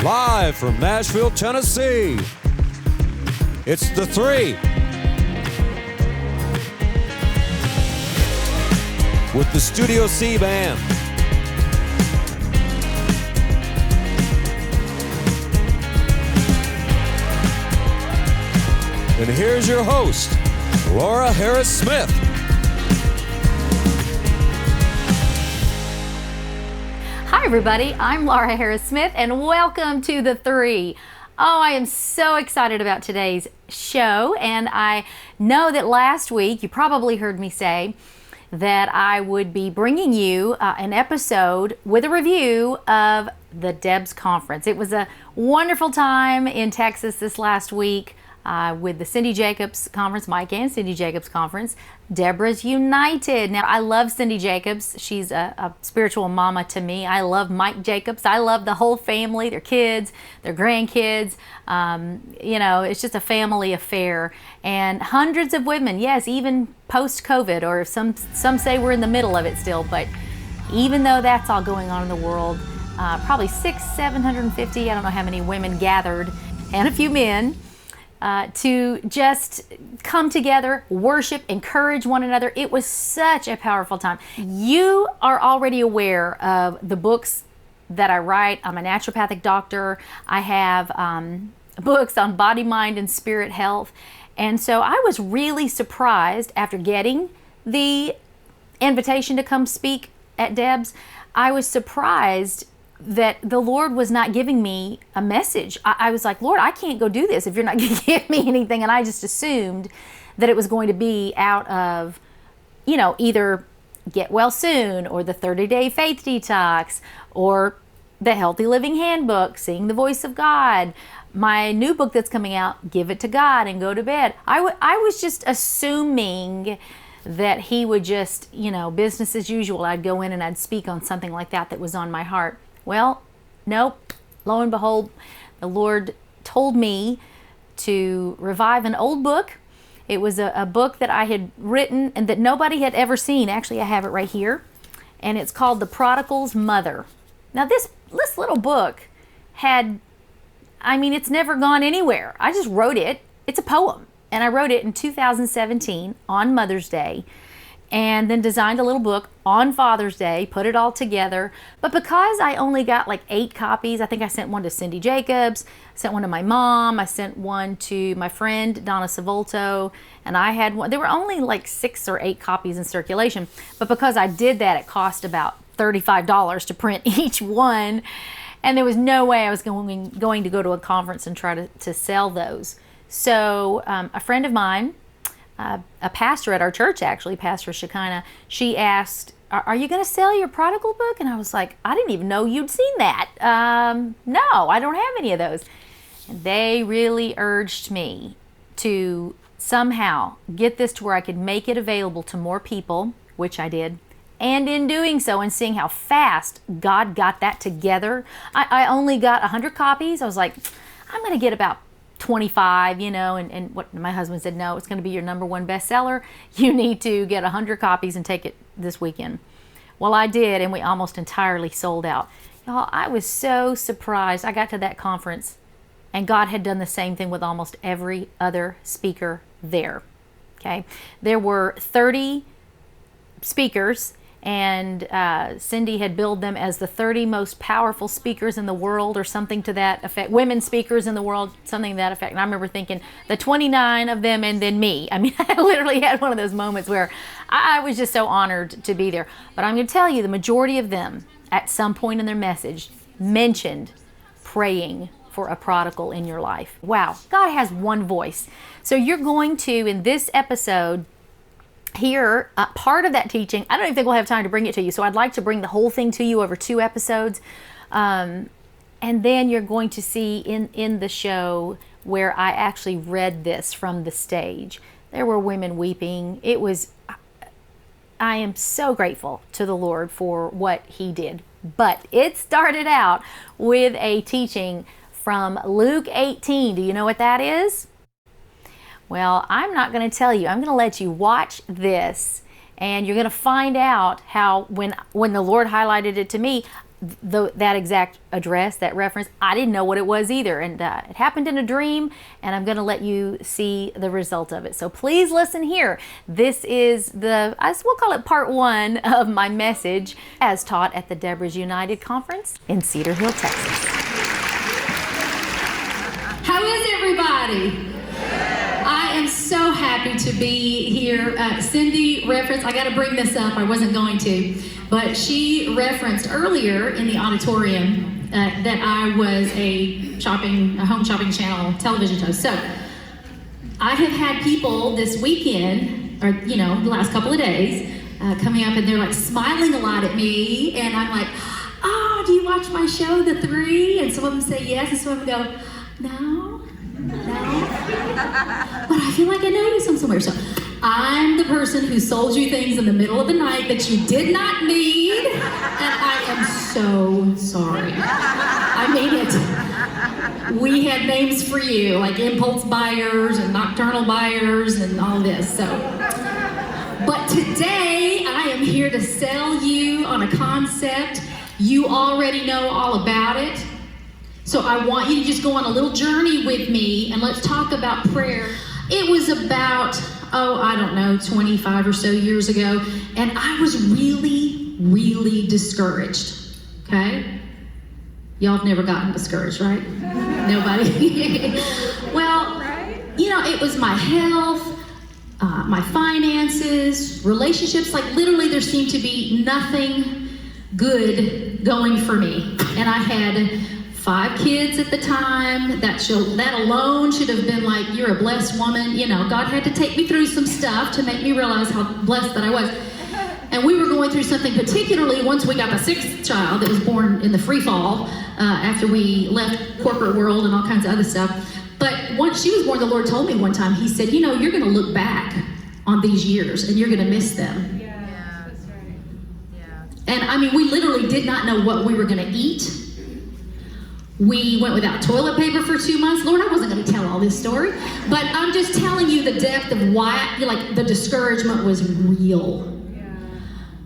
Live from Nashville, Tennessee, it's the Three with the Studio C Band. And here's your host, Laura Harris-Smith. Hi everybody, I'm Laura Harris-Smith and welcome to The Three. Oh, I am so excited about today's show, and I know that last week you probably heard me say that I would be bringing you an episode with a review of the Debs Conference. It was a wonderful time in Texas this last week with the Cindy Jacobs Conference, Mike and Cindy Jacobs Conference. Deborah's United. Now, I love Cindy Jacobs. She's a spiritual mama to me. I love Mike Jacobs. I love the whole family, their kids, their grandkids. It's just a family affair. And hundreds of women, yes, even post-COVID, or some say we're in the middle of it still, but even though that's all going on in the world, probably 750, I don't know how many women gathered, and a few men, to just come together, worship, encourage one another. It was such a powerful time. You are already aware of the books that I write. I'm a naturopathic doctor. I have books on body, mind, and spirit health. And so I was really surprised after getting the invitation to come speak at Debs. I was surprised that the Lord was not giving me a message. I was like, Lord, I can't go do this if you're not going to give me anything. And I just assumed that it was going to be out of, either Get Well Soon or the 30-Day Faith Detox or the Healthy Living Handbook, Seeing the Voice of God, my new book that's coming out, Give It to God and Go to Bed. I was just assuming that he would just, business as usual. I'd go in and I'd speak on something like that was on my heart. Well, nope. Lo and behold, the Lord told me to revive an old book. It was a book that I had written and that nobody had ever seen. Actually, I have it right here. And it's called The Prodigal's Mother. Now, this little book it's never gone anywhere. I just wrote it. It's a poem. And I wrote it in 2017 on Mother's Day, and then designed a little book on Father's Day, put it all together. But because I only got like 8 copies, I think I sent one to Cindy Jacobs, sent one to my mom, I sent one to my friend Donna Savolto, and I had one. There were only like 6 or 8 copies in circulation, but because I did that, it cost about $35 to print each one, and there was no way I was going to go to a conference and try to sell those. So a friend of mine, a pastor at our church, actually, Pastor Shekinah, she asked, are you going to sell your Prodigal book? And I was like, I didn't even know you'd seen that. No, I don't have any of those. And they really urged me to somehow get this to where I could make it available to more people, which I did. And in doing so, and seeing how fast God got that together, I only got 100 copies. I was like, I'm going to get about 25, and what my husband said, no, it's going to be your number one bestseller. You need to get 100 copies and take it this weekend. Well, I did, and we almost entirely sold out. Y'all, I was so surprised. I got to that conference, and God had done the same thing with almost every other speaker there. Okay, there were 30 speakers, and Cindy had billed them as the 30 most powerful speakers in the world, or something to that effect. Women speakers in the world, something to that effect. And I remember thinking, the 29 of them and then me. I mean, I literally had one of those moments where I was just so honored to be there. But I'm going to tell you, the majority of them, at some point in their message, mentioned praying for a prodigal in your life. Wow, God has one voice. So you're going to, in this episode, hear part of that teaching. I don't even think we'll have time to bring it to you, so I'd like to bring the whole thing to you over 2 episodes. And then you're going to see in the show where I actually read this from the stage. There were women weeping. I am so grateful to the Lord for what He did. But it started out with a teaching from Luke 18. Do you know what that is? Well, I'm not going to tell you. I'm going to let you watch this, and you're going to find out how when the Lord highlighted it to me, that exact address, that reference. I didn't know what it was either, and it happened in a dream, and I'm going to let you see the result of it. So please listen here. This is we'll call it part 1 of my message as taught at the Deborah's United Conference in Cedar Hill, Texas. How is everybody? I am so happy to be here. Cindy referenced, I got to bring this up, I wasn't going to, but she referenced earlier in the auditorium that I was a home shopping channel television host. So I have had people this weekend, or the last couple of days, coming up and they're like smiling a lot at me, and I'm like, oh, do you watch my show, The Three? And some of them say yes, and some of them go, no, but I feel like I know you somewhere. So I'm the person who sold you things in the middle of the night that you did not need, and I am so sorry. I mean it. We had names for you, like impulse buyers and nocturnal buyers and all this. But today I am here to sell you on a concept. You already know all about it. So I want you to just go on a little journey with me, and let's talk about prayer. It was about, 25 or so years ago, and I was really, really discouraged, okay? Y'all have never gotten discouraged, right? Nobody? Well, it was my health, my finances, relationships, like literally there seemed to be nothing good going for me. And I had 5 kids at the time. That alone should have been like, you're a blessed woman. God had to take me through some stuff to make me realize how blessed that I was. And we were going through something, particularly once we got the 6th child that was born in the free fall, after we left corporate world and all kinds of other stuff. But once she was born, the Lord told me one time, he said, you're going to look back on these years and you're going to miss them. Yeah, that's right. Yeah. And I mean, we literally did not know what we were going to eat. We went without toilet paper for 2 months. Lord, I wasn't going to tell all this story, but I'm just telling you the depth of why, the discouragement was real. Yeah.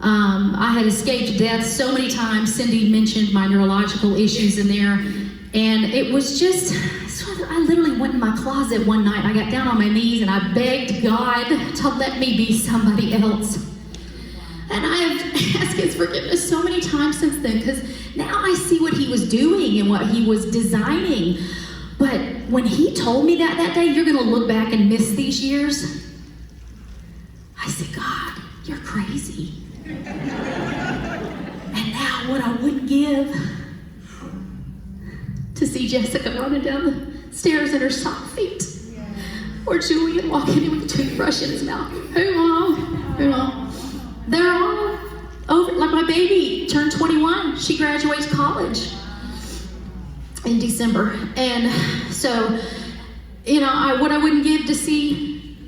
I had escaped death so many times. Cindy mentioned my neurological issues in there, and it was just, I literally went in my closet one night. I got down on my knees and I begged God to let me be somebody else. And I have asked his forgiveness so many times since then, because now I see what he was doing and what he was designing. But when he told me that day, you're going to look back and miss these years, I said, God, you're crazy. And now what I wouldn't give to see Jessica running down the stairs in her sock feet, or Julian walking in with a toothbrush in his mouth. Hey, Mom. They're all over. Like my baby turned 21. She graduates college in December. And so, what I wouldn't give to see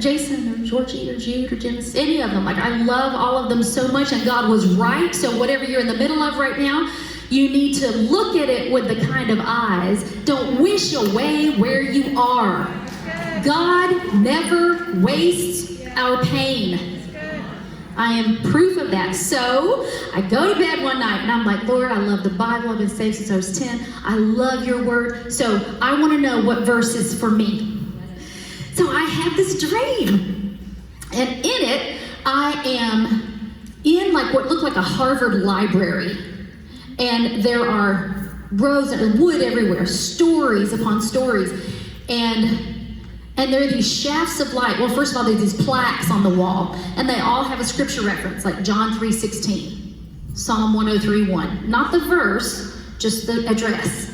Jason or Georgie or Jude or Janice, any of them. Like, I love all of them so much, and God was right. So whatever you're in the middle of right now, you need to look at it with the kind of eyes. Don't wish away where you are. God never wastes our pain. I am proof of that. So I go to bed one night and I'm like, Lord, I love the Bible. I've been saved since I was 10. I love your word. So I want to know what verse is for me. So I have this dream. And in it, I am in like what looked like a Harvard library. And there are rows of wood everywhere, stories upon stories. And there are these shafts of light. Well, first of all, there's these plaques on the wall, and they all have a scripture reference, like John 3:16, Psalm 103:1. Not the verse, just the address.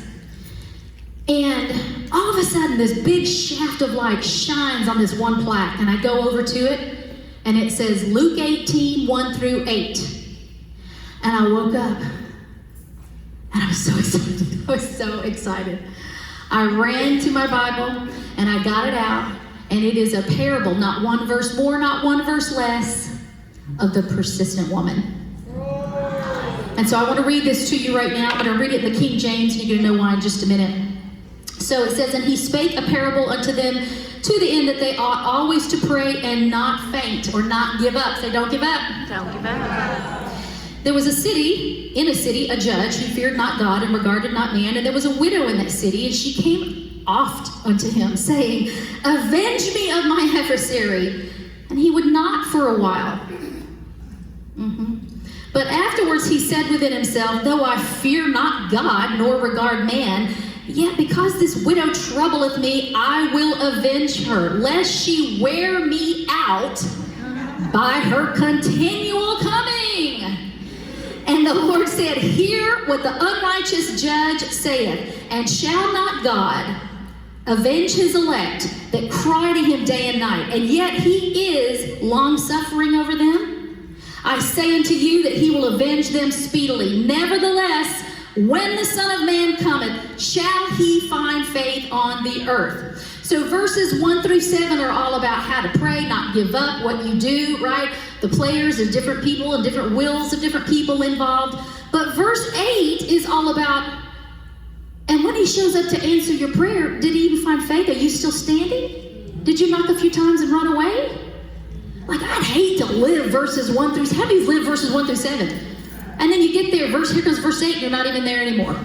And all of a sudden, this big shaft of light shines on this one plaque, and I go over to it, and it says Luke 18:1-8. And I woke up, and I was so excited. I was so excited. I ran to my Bible and I got it out, and it is a parable, not one verse more, not one verse less, of the persistent woman. And so I want to read this to you right now. I'm going to read it in the King James, and you're going to know why in just a minute. So it says, and he spake a parable unto them to the end that they ought always to pray and not faint or not give up. Say, don't give up. Don't give up. There was in a city, a judge who feared not God and regarded not man, and there was a widow in that city, and she came oft unto him, saying, avenge me of my adversary. And he would not for a while. But afterwards he said within himself, though I fear not God, nor regard man, yet because this widow troubleth me, I will avenge her, lest she wear me out by her continual coming. And the Lord said, hear what the unrighteous judge saith, and shall not God avenge his elect that cry to him day and night, and yet he is long-suffering over them? I say unto you that he will avenge them speedily. Nevertheless, when the Son of Man cometh, shall he find faith on the earth? So verses 1 through 7 are all about how to pray, not give up, what you do, right? The players are different people and different wills of different people involved. But verse 8 is all about, and when he shows up to answer your prayer, did he even find faith? Are you still standing? Did you knock a few times and run away? Like, I'd hate to live verses 1 through 7. How many live verses 1 through 7? And then you get there, here comes verse 8, and you're not even there anymore.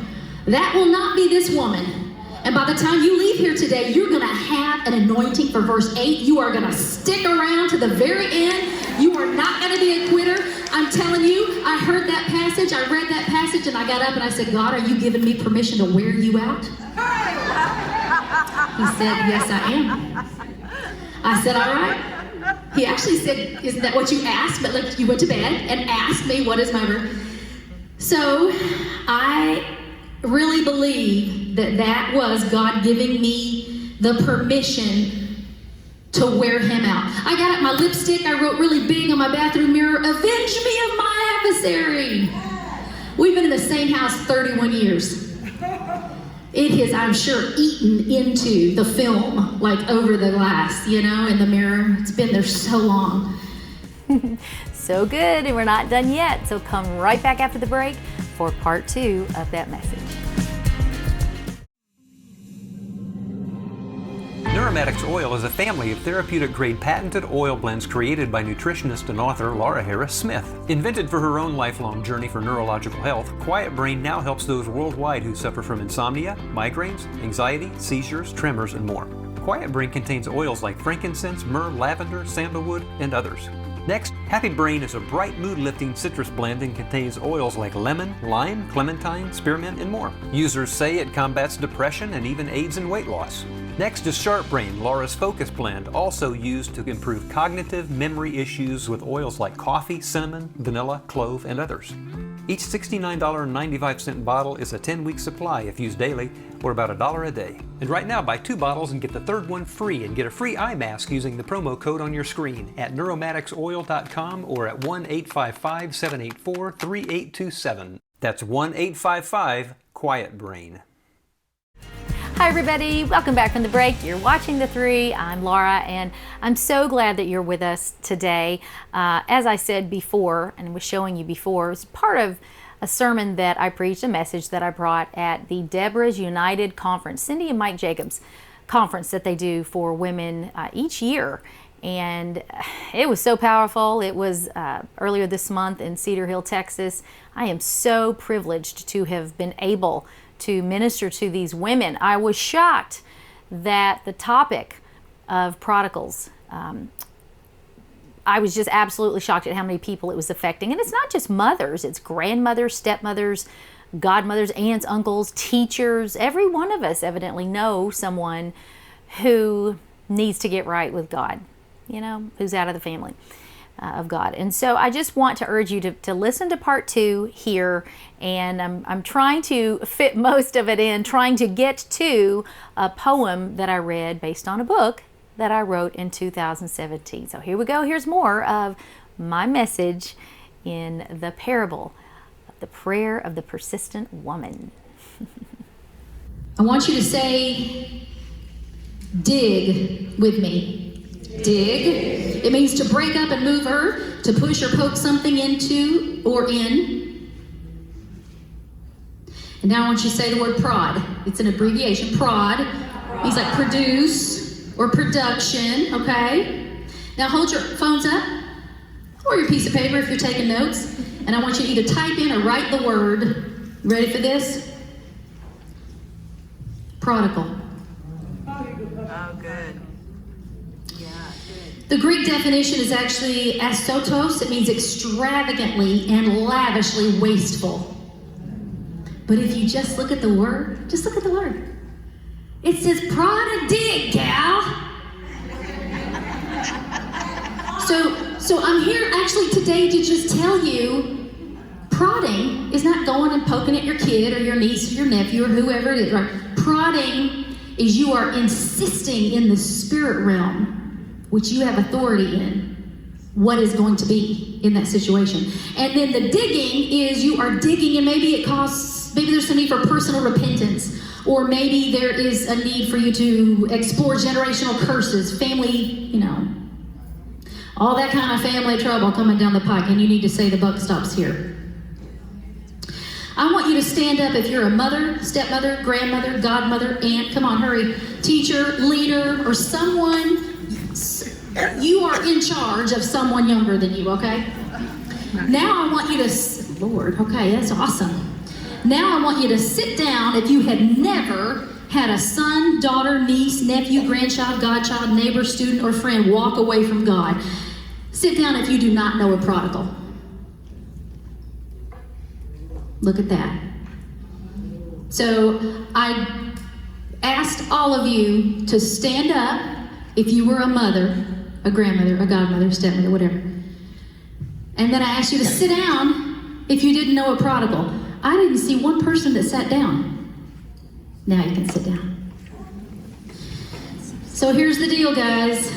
That will not be this woman. And by the time you leave here today, you're going to have an anointing for verse 8. You are going to stick around to the very end. You are not going to be a quitter. I'm telling you, I heard that passage, I read that passage, and I got up and I said, God, are you giving me permission to wear you out? He said, yes, I am. I said, all right. He actually said, isn't that what you asked? But like, you went to bed and asked me, what is my word? So I really believe that was God giving me the permission to wear him out. I got out my lipstick, I wrote really big on my bathroom mirror, avenge me of my adversary. We've been in the same house 31 years. It has, I'm sure, eaten into the film, like over the glass, in the mirror. It's been there so long. So good, and we're not done yet. So come right back after the break for part 2 of that message. Neuromatics Oil is a family of therapeutic-grade patented oil blends created by nutritionist and author Laura Harris Smith. Invented for her own lifelong journey for neurological health, Quiet Brain now helps those worldwide who suffer from insomnia, migraines, anxiety, seizures, tremors, and more. Quiet Brain contains oils like frankincense, myrrh, lavender, sandalwood, and others. Next, Happy Brain is a bright mood-lifting citrus blend and contains oils like lemon, lime, clementine, spearmint, and more. Users say it combats depression and even aids in weight loss. Next is Sharp Brain, Laura's Focus Blend, also used to improve cognitive memory issues with oils like coffee, cinnamon, vanilla, clove, and others. Each $69.95 bottle is a 10-week supply if used daily, or about $1 a day. And right now, buy 2 bottles and get the third one free, and get a free eye mask using the promo code on your screen at neuromaticsoil.com or at 1-855-784-3827. That's 1-855-QUIET-BRAIN. Hi everybody, welcome back from the break. You're watching The 3. I'm Laura, and I'm so glad that you're with us today. As I said before, and was showing you before, it was part of a sermon that I preached, a message that I brought at the Deborah's United Conference, Cindy and Mike Jacobs conference that they do for women each year. And it was so powerful. It was earlier this month in Cedar Hill, Texas. I am so privileged to have been able to minister to these women. I was shocked that the topic of prodigals, I was just absolutely shocked at how many people it was affecting. And it's not just mothers, it's grandmothers, stepmothers, godmothers, aunts, uncles, teachers. Every one of us evidently know someone who needs to get right with God, who's out of the family of God. And so I just want to urge you to listen to part 2 here, and I'm trying to fit most of it in, trying to get to a poem that I read based on a book that I wrote in 2017. So here we go. Here's more of my message in the parable of the prayer of the persistent woman. I want you to say, dig with me. Dig. It means to break up and move her, to push or poke something into or in. And now I want you to say the word prod. It's an abbreviation. Prod means like produce or production, okay? Now hold your phones up or your piece of paper if you're taking notes. And I want you to either type in or write the word. Ready for this? Prodigal. Oh, good. Yeah, good. The Greek definition is actually asotos. It means extravagantly and lavishly wasteful. But if you just look at the word, It says prodigal. So I'm here actually today to just tell you, prodding is not going and poking at your kid or your niece or your nephew or whoever it is, right? Prodding is you are insisting in the spirit realm, which you have authority in, what is going to be in that situation. And then the digging is you are digging, and maybe there's some need for personal repentance, or maybe there is a need for you to explore generational curses, family, all that kind of family trouble coming down the pike, and you need to say the buck stops here. I want you to stand up if you're a mother, stepmother, grandmother, godmother, aunt, come on, hurry, teacher, leader, or someone. You are in charge of someone younger than you, okay? Now I want you to, Lord, okay, that's awesome. Now I want you to sit down if you had never had a son, daughter, niece, nephew, grandchild, godchild, neighbor, student, or friend walk away from God. Sit down if you do not know a prodigal. Look at that. So I asked all of you to stand up if you were a mother, a grandmother, a godmother, stepmother, whatever. And then I asked you to sit down if you didn't know a prodigal. I didn't see one person that sat down. Now you can sit down. So here's the deal, guys.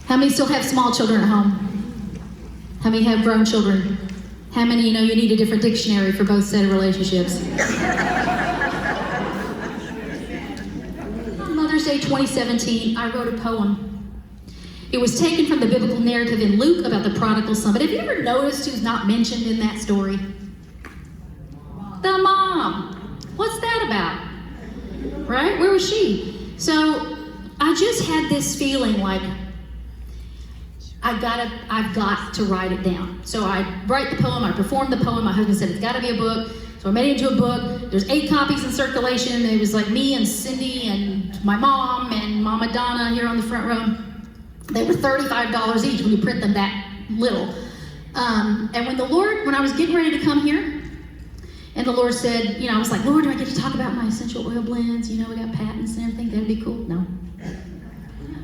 How many still have small children at home? How many have grown children? How many you need a different dictionary for both set of relationships? On Mother's Day 2017, I wrote a poem. It was taken from the biblical narrative in Luke about the prodigal son. But have you ever noticed who's not mentioned in that story? The mom. What's that about? Right? Where was she? So I just had this feeling like I've got to write it down. So I write the poem, I perform the poem. My husband said it's got to be a book. So I made it into a book. There's 8 copies in circulation. It was like me and Cindy and my mom and Mama Donna here on the front row. They were $35 each when you print them that little. And when I was getting ready to come here, and the Lord said, I was like, Lord, do I get to talk about my essential oil blends? We got patents and everything. That'd be cool. No.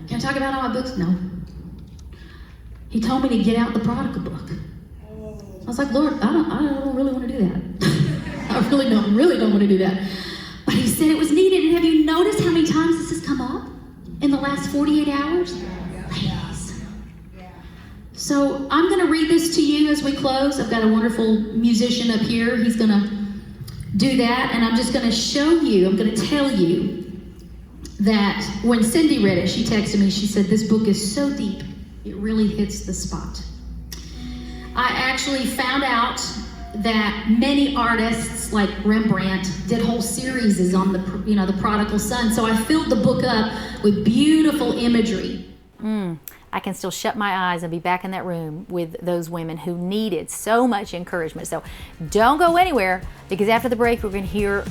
Can I talk about all my books? No. He told me to get out the Prodigal book. I was like, Lord, I don't really want to do that. I really don't want to do that. But he said it was needed. And have you noticed how many times this has come up in the last 48 hours? Ladies. So I'm going to read this to you as we close. I've got a wonderful musician up here. He's going to do that. And I'm just going to show you, I'm going to tell you that when Cindy read it, she texted me, she said, this book is so deep. It really hits the spot. I actually found out that many artists like Rembrandt did whole series on the prodigal son. So I filled the book up with beautiful imagery. I can still shut my eyes and be back in that room with those women who needed so much encouragement. So don't go anywhere, because after the break we're going to hear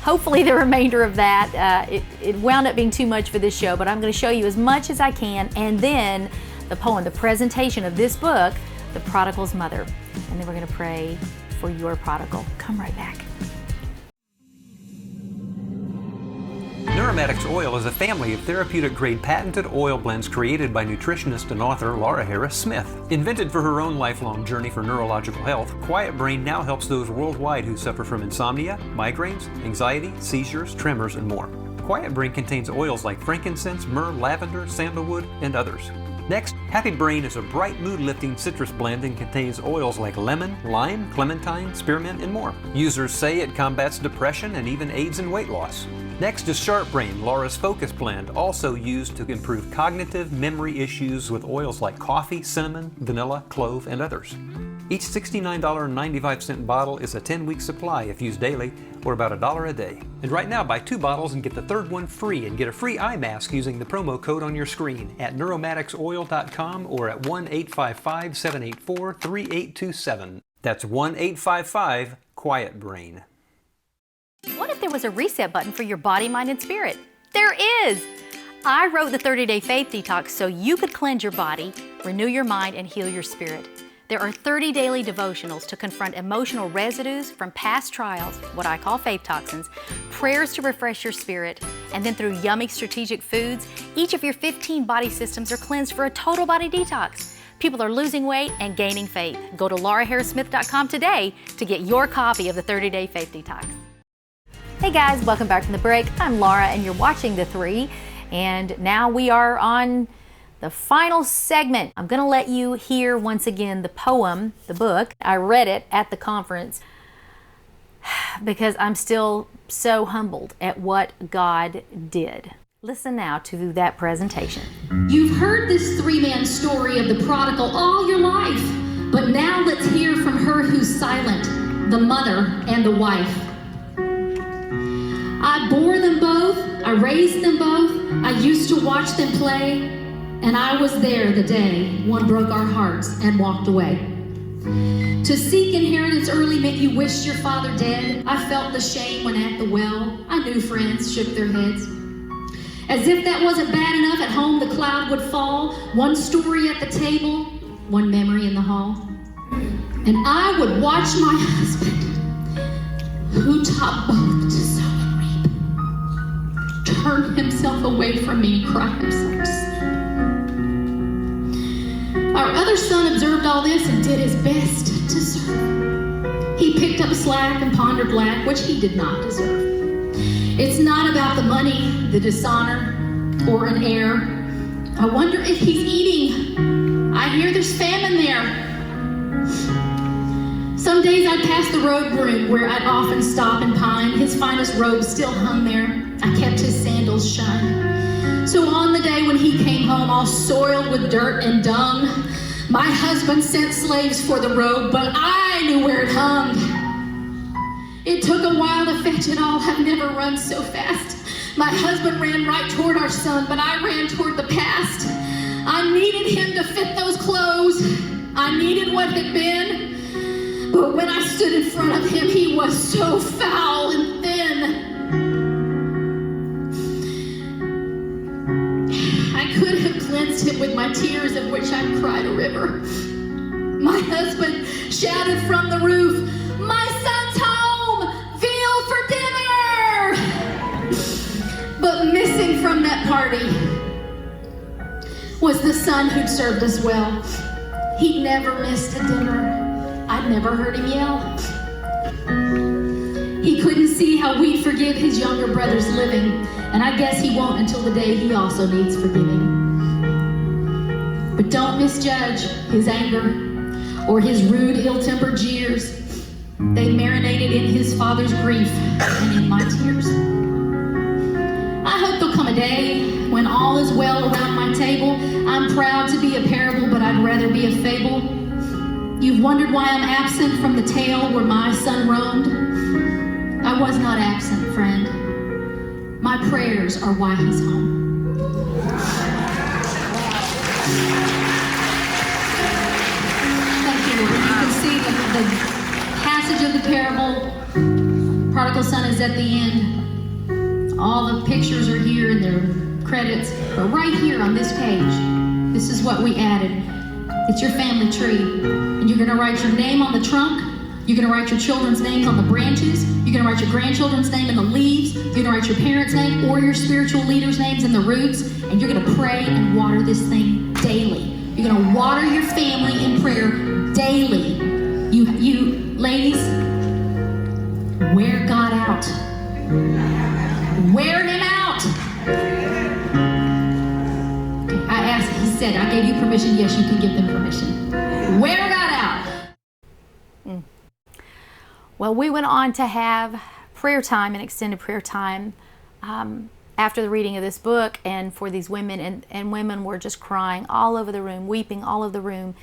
hopefully the remainder of that. It wound up being too much for this show, but I'm going to show you as much as I can, and then the poem, the presentation of this book, The Prodigal's Mother. And then we're going to pray for your prodigal. Come right back. Neuromatics Oil is a family of therapeutic-grade patented oil blends created by nutritionist and author Laura Harris Smith. Invented for her own lifelong journey for neurological health, Quiet Brain now helps those worldwide who suffer from insomnia, migraines, anxiety, seizures, tremors, and more. Quiet Brain contains oils like frankincense, myrrh, lavender, sandalwood, and others. Next, Happy Brain is a bright mood-lifting citrus blend and contains oils like lemon, lime, clementine, spearmint, and more. Users say it combats depression and even aids in weight loss. Next is Sharp Brain, Laura's Focus blend, also used to improve cognitive memory issues with oils like coffee, cinnamon, vanilla, clove, and others. Each $69.95 bottle is a 10-week supply if used daily, or about $1 a day. And right now, buy 2 bottles and get the third one free, and get a free eye mask using the promo code on your screen at neuromaticsoil.com or at 1-855-784-3827. That's 1-855-QUIET-BRAIN. What if there was a reset button for your body, mind, and spirit? There is! I wrote the 30-Day Faith Detox so you could cleanse your body, renew your mind, and heal your spirit. There are 30 daily devotionals to confront emotional residues from past trials, what I call faith toxins, prayers to refresh your spirit, and then through yummy strategic foods, each of your 15 body systems are cleansed for a total body detox. People are losing weight and gaining faith. Go to lauraharrissmith.com today to get your copy of the 30-Day Faith Detox. Hey guys, welcome back from the break. I'm Laura and you're watching The 3, and now we are on the final segment. I'm going to let you hear once again the poem, the book. I read it at the conference because I'm still so humbled at what God did. Listen now to that presentation. You've heard this 3-man story of the prodigal all your life, but now let's hear from her who's silent, the mother and the wife. I bore them both, I raised them both, I used to watch them play, and I was there the day one broke our hearts and walked away. To seek inheritance early meant you wished your father dead. I felt the shame when at the well. I knew friends shook their heads. As if that wasn't bad enough, at home the cloud would fall. One story at the table, one memory in the hall. And I would watch my husband, who taught both to sow and reap, turn himself away from me and cry himself. Our other son observed all this and did his best to serve. He picked up slack and pondered lack, which he did not deserve. It's not about the money, the dishonor, or an heir. I wonder if he's eating. I hear there's famine there. Some days I'd pass the road broom where I'd often stop and pine. His finest robe still hung there. I kept his sandals shine. So on the day when he came home all soiled with dirt and dung, my husband sent slaves for the robe, but I knew where it hung. It took a while to fetch it all. I've never run so fast. My husband ran right toward our son, but I ran toward the past. I needed him to fit those clothes. I needed what had been. But when I stood in front of him, he was so foul and thin. I could have cleansed him with my tears, of which I cried a river. My husband shouted from the roof, "My son's home! Veal for dinner!" But missing from that party was the son who'd served us well. He'd never missed a dinner. I'd never heard him yell. He couldn't see how we'd forgive his younger brother's living, and I guess he won't until the day he also needs forgiving. But don't misjudge his anger or his rude, ill-tempered jeers. They marinated in his father's grief and in my tears. I hope there'll come a day when all is well around my table. I'm proud to be a parable, but I'd rather be a fable. You've wondered why I'm absent from the tale where my son roamed. I was not absent, friend. My prayers are why he's home. Thank you, Lord. You can see the passage of the parable. Prodigal son is at the end. All the pictures are here and their credits. But right here on this page, this is what we added. It's your family tree. And you're going to write your name on the trunk. You're going to write your children's names on the branches. You're going to write your grandchildren's name in the leaves. You're going to write your parents' name or your spiritual leaders' names in the roots. And you're going to pray and water this thing daily. You're going to water your family in prayer daily. You ladies, wear God out. Wear him out. He said, I gave you permission. Yes, you can give them permission. Wear God out. Well, we went on to have prayer time, an extended prayer time after the reading of this book, and for these women, and women were just crying all over the room, weeping all over the room.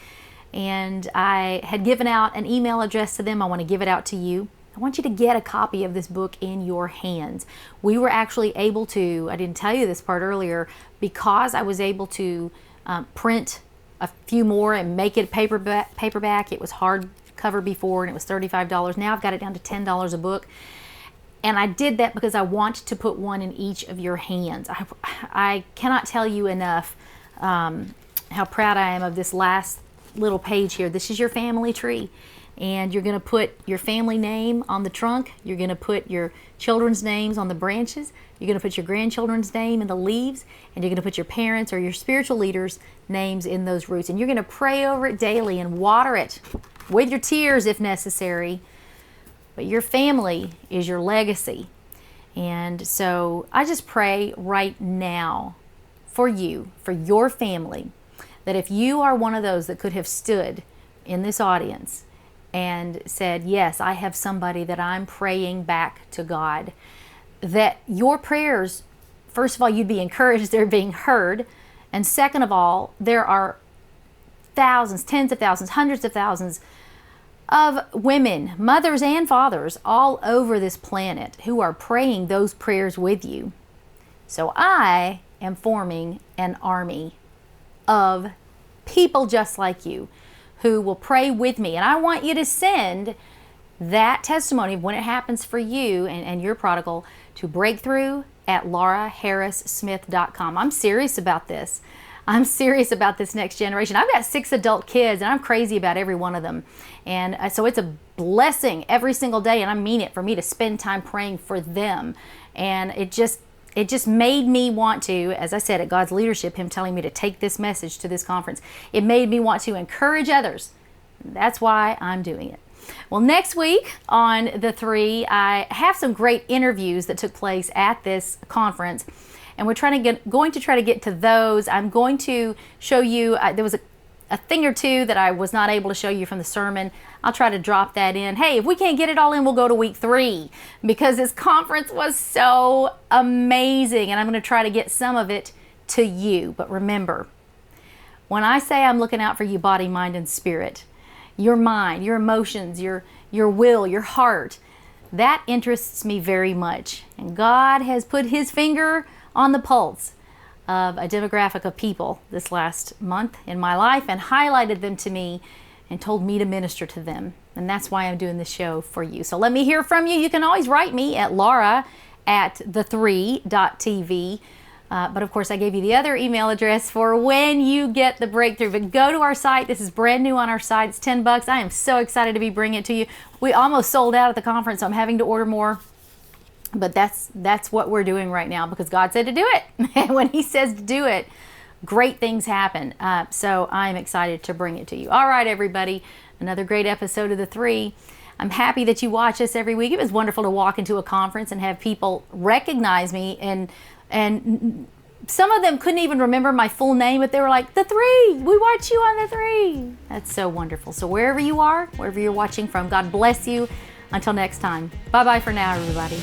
and I had given out an email address to them. I want to give it out to you. I want you to get a copy of this book in your hands. We were actually able to, I didn't tell you this part earlier, because I was able to print a few more and make it paperback. It was hardcover before and it was $35. Now I've got it down to $10 a book. And I did that because I want to put one in each of your hands. I cannot tell you enough how proud I am of this last little page here. This is your family tree. And you're going to put your family name on the trunk. You're going to put your children's names on the branches. You're going to put your grandchildren's name in the leaves. And you're going to put your parents or your spiritual leaders' names in those roots. And you're going to pray over it daily and water it with your tears if necessary. But your family is your legacy. And so I just pray right now for you, for your family, that if you are one of those that could have stood in this audience and said, yes, I have somebody that I'm praying back to God, that your prayers, first of all, you'd be encouraged they're being heard. And second of all, there are thousands, tens of thousands, hundreds of thousands of women, mothers and fathers all over this planet who are praying those prayers with you. So I am forming an army of people just like you who will pray with me. And I want you to send that testimony of when it happens for you and your prodigal to breakthrough@lauraharrissmith.com. I'm serious about this. I'm serious about this next generation. I've got 6 adult kids and I'm crazy about every one of them. And so it's a blessing every single day, and I mean it, for me to spend time praying for them. And it just made me want to, as I said, at God's leadership, Him telling me to take this message to this conference, it made me want to encourage others. That's why I'm doing it. Well, next week on The 3, I have some great interviews that took place at this conference, and we're going to try to get to those. I'm going to show you, there was a thing or two that I was not able to show you from the sermon. I'll try to drop that in. Hey, if we can't get it all in, we'll go to week 3, because this conference was so amazing, and I'm going to try to get some of it to you. But remember, when I say I'm looking out for you, body, mind, and spirit, your mind, your emotions, your will, your heart, that interests me very much. And God has put His finger on the pulse of a demographic of people this last month in my life and highlighted them to me and told me to minister to them. And that's why I'm doing this show for you. So let me hear from you. You can always write me at laura@the3.tv. But of course, I gave you the other email address for when you get the breakthrough. But go to our site. This is brand new on our site. It's $10. I am so excited to be bringing it to you. We almost sold out at the conference, so I'm having to order more. But that's what we're doing right now, because God said to do it. And when He says to do it, great things happen. So I'm excited to bring it to you. All right, everybody, another great episode of The 3. I'm happy that you watch us every week. It was wonderful to walk into a conference and have people recognize me, and some of them couldn't even remember my full name, but they were like, The 3, we watch you on The 3. That's so wonderful. So wherever you are, wherever you're watching from, God bless you. Until next time. Bye-bye for now, everybody.